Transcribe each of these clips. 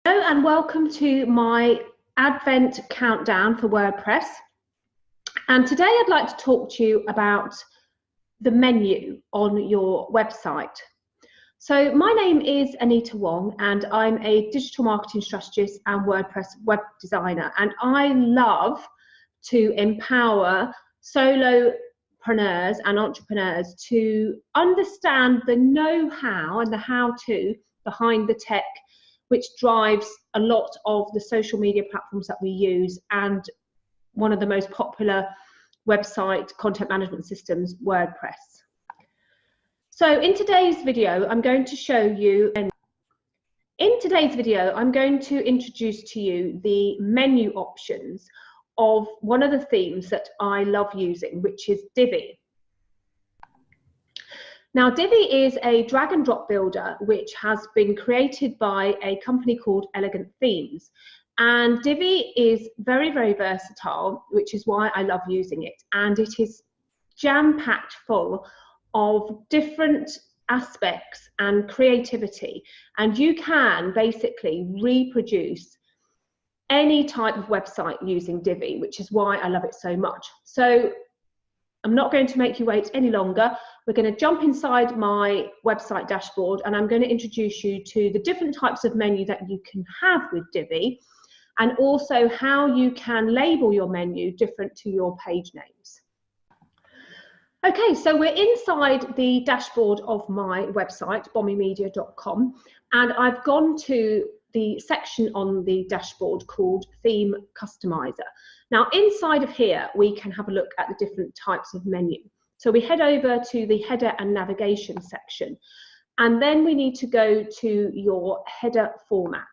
Hello and welcome to my Advent countdown for WordPress. And today I'd like to talk to you about the menu on your website. So my name is Anita Wong and I'm a digital marketing strategist and WordPress web designer. And I love to empower solopreneurs and entrepreneurs to understand the know-how and the how-to behind the tech which drives a lot of the social media platforms that we use and one of the most popular website content management systems, WordPress. So in today's video, I'm going to show you, I'm going to introduce to you the menu options of one of the themes that I love using, which is Divi. Now, Divi is a drag and drop builder which has been created by a company called Elegant Themes. And Divi is very, very versatile, which is why I love using it. And it is jam-packed full of different aspects and creativity. And you can basically reproduce any type of website using Divi, which is why I love it so much. So I'm not going to make you wait any longer. We're going to jump inside my website dashboard and I'm going to introduce you to the different types of menu that you can have with Divi and also how you can label your menu different to your page names. Okay, so we're inside the dashboard of my website, bombiemedia.com, and I've gone to the section on the dashboard called Theme Customizer. Now inside of here, we can have a look at the different types of menu. So we head over to the header and navigation section, and then we need to go to your header format.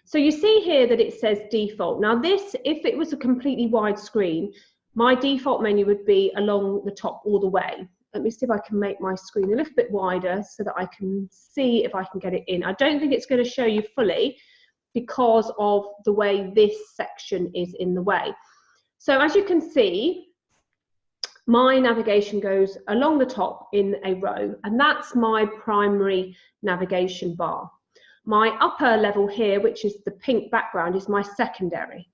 So you see here that it says default. Now this, if it was a completely wide screen, my default menu would be along the top all the way. Let me see if I can make my screen a little bit wider so that I can see if I can get it in. I don't think it's going to show you fully because of the way this section is in the way. So as you can see, my navigation goes along the top in a row, and that's my primary navigation bar. My upper level here, which is the pink background, is my secondary.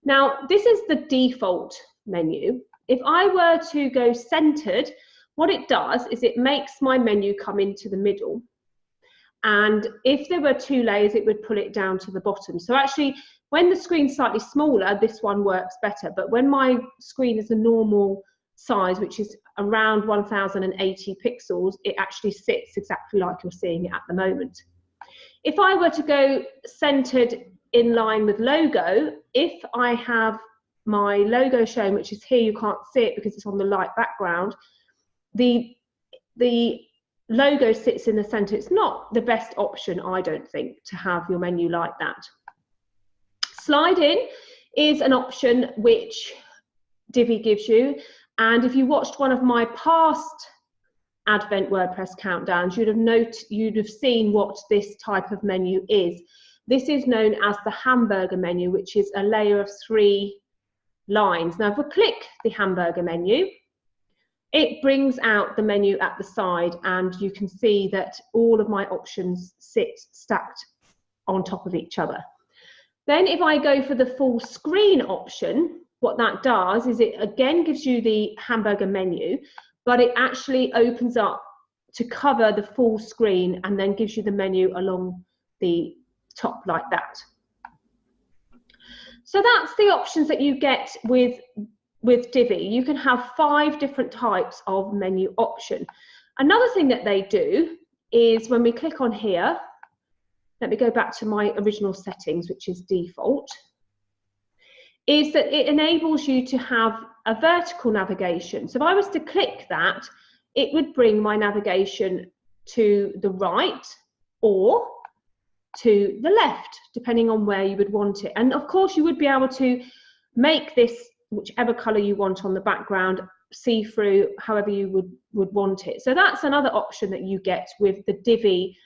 Now, this is the default menu. If I were to go centered, what it does is it makes my menu come into the middle. And if there were two layers, it would pull it down to the bottom. So actually, when the screen's slightly smaller, this one works better. But when my screen is a normal size, which is around 1080 pixels, it actually sits exactly like you're seeing it at the moment. If I were to go centered in line with logo, if I have my logo shown, which is here, you can't see it because it's on the light background, the logo sits in the center. It's not the best option, I don't think, to have your menu like that. Slide in is an option which Divi gives you. And if you watched one of my past Advent WordPress countdowns, you'd have seen what this type of menu is. This is known as the hamburger menu, which is a layer of 3 lines. Now, if we click the hamburger menu, it brings out the menu at the side, and you can see that all of my options sit stacked on top of each other. Then if I go for the full screen option, what that does is it again gives you the hamburger menu, but it actually opens up to cover the full screen and then gives you the menu along the top like that. So that's the options that you get with Divi. You can have 5 different types of menu option. Another thing that they do is when we click on here, let me go back to my original settings, which is default, is that it enables you to have a vertical navigation. So if I was to click that, it would bring my navigation to the right or to the left, depending on where you would want it. And of course, you would be able to make this whichever color you want on the background, see through however you would want it. So that's another option that you get with the Divi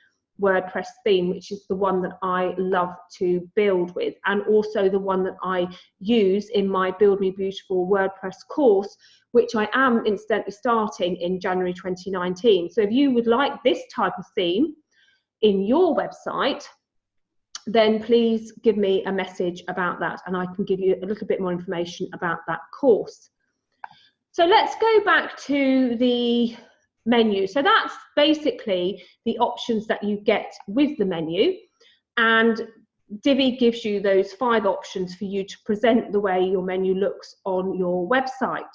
WordPress theme, which is the one that I love to build with, and also the one that I use in my Build Me Beautiful WordPress course, which I am incidentally starting in January 2019. So if you would like this type of theme in your website, then please give me a message about that and I can give you a little bit more information about that course. So let's go back to the menu. So that's basically the options that you get with the menu, and Divi gives you those 5 options for you to present the way your menu looks on your website.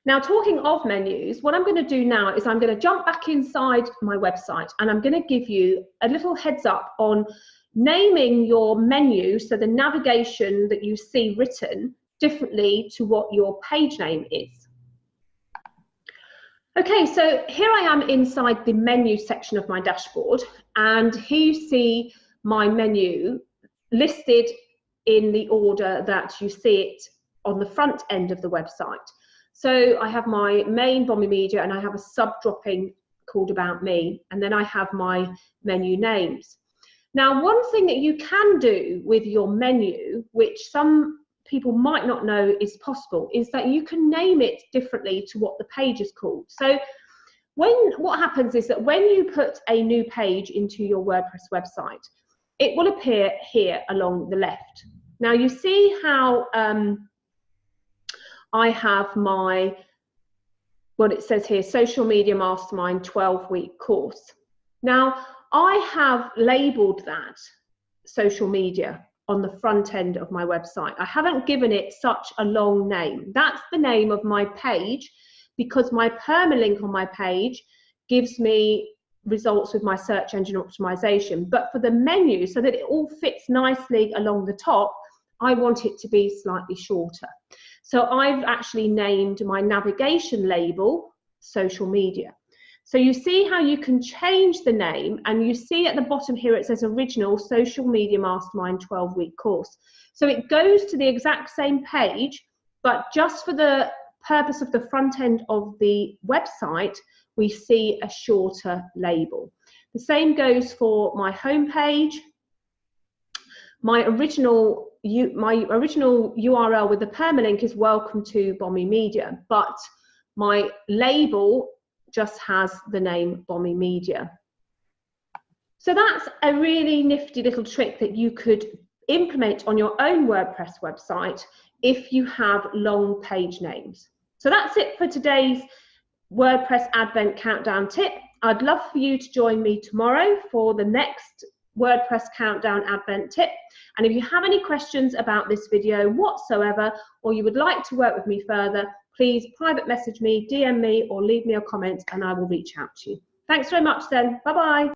Now, talking of menus, what I'm going to do now is I'm going to jump back inside my website and I'm going to give you a little heads up on naming your menu, so the navigation that you see written differently to what your page name is. Okay, so here I am inside the menu section of my dashboard, and here you see my menu listed in the order that you see it on the front end of the website. So I have my main Bommy Media and I have a sub-dropping called About Me, and then I have my menu names. Now, one thing that you can do with your menu, which some people might not know is possible, is that you can name it differently to what the page is called. So what happens is that when you put a new page into your WordPress website, it will appear here along the left. Now you see how I have my, what it says here, Social Media Mastermind 12-week course. Now I have labeled that social media on the front end of my website. I haven't given it such a long name. That's the name of my page, because my permalink on my page gives me results with my search engine optimization. But for the menu, so that it all fits nicely along the top, I want it to be slightly shorter. So I've actually named my navigation label social media. So you see how you can change the name, and you see at the bottom here it says Original Social Media Mastermind 12-week course. So it goes to the exact same page, but just for the purpose of the front end of the website, we see a shorter label. The same goes for my home page. My original URL with the permalink is Welcome to Bommy Media, but my label just has the name Bommy Media. So that's a really nifty little trick that you could implement on your own WordPress website if you have long page names. So that's it for today's WordPress Advent Countdown tip. I'd love for you to join me tomorrow for the next WordPress Countdown Advent tip. And if you have any questions about this video whatsoever, or you would like to work with me further, please private message me, DM me, or leave me a comment and I will reach out to you. Thanks very much then. Bye-bye.